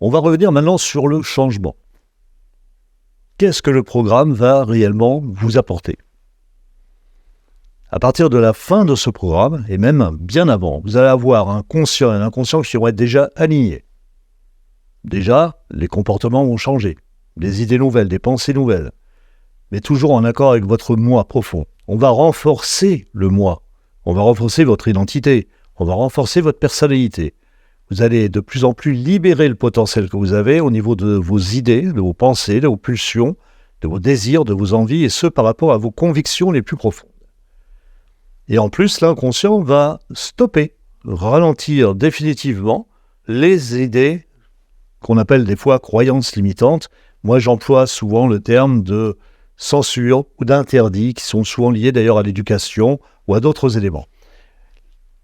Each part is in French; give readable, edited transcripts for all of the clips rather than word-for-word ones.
On va revenir maintenant sur le changement. Qu'est-ce que le programme va réellement vous apporter ? À partir de la fin de ce programme, et même bien avant, vous allez avoir un conscient et un inconscient qui vont être déjà alignés. Déjà, les comportements vont changer, des idées nouvelles, des pensées nouvelles, mais toujours en accord avec votre moi profond. On va renforcer le moi, on va renforcer votre identité, on va renforcer votre personnalité. Vous allez de plus en plus libérer le potentiel que vous avez au niveau de vos idées, de vos pensées, de vos pulsions, de vos désirs, de vos envies, et ce par rapport à vos convictions les plus profondes. Et en plus, l'inconscient va stopper, ralentir définitivement les idées qu'on appelle des fois croyances limitantes. Moi, j'emploie souvent le terme de censure ou d'interdit, qui sont souvent liés d'ailleurs à l'éducation ou à d'autres éléments.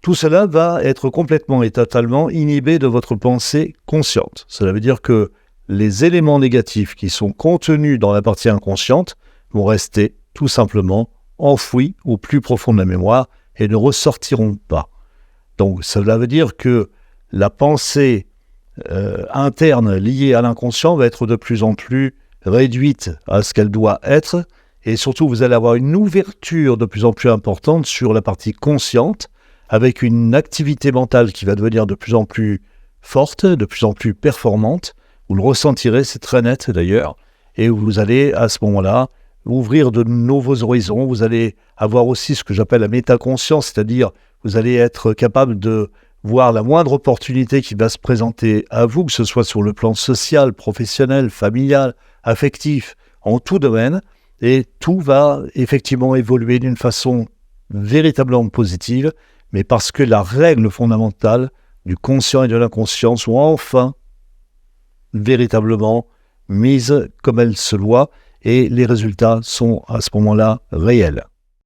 Tout cela va être complètement et totalement inhibé de votre pensée consciente. Cela veut dire que les éléments négatifs qui sont contenus dans la partie inconsciente vont rester tout simplement enfouis au plus profond de la mémoire et ne ressortiront pas. Donc cela veut dire que la pensée interne liée à l'inconscient va être de plus en plus réduite à ce qu'elle doit être, et surtout vous allez avoir une ouverture de plus en plus importante sur la partie consciente, avec une activité mentale qui va devenir de plus en plus forte, de plus en plus performante. Vous le ressentirez, c'est très net d'ailleurs, et vous allez à ce moment-là ouvrir de nouveaux horizons. Vous allez avoir aussi ce que j'appelle la métaconscience, c'est-à-dire vous allez être capable de voir la moindre opportunité qui va se présenter à vous, que ce soit sur le plan social, professionnel, familial, affectif, en tout domaine, et tout va effectivement évoluer d'une façon véritablement positive, mais parce que la règle fondamentale du conscient et de l'inconscient sont enfin véritablement mises comme elles se doivent, et les résultats sont à ce moment-là réels.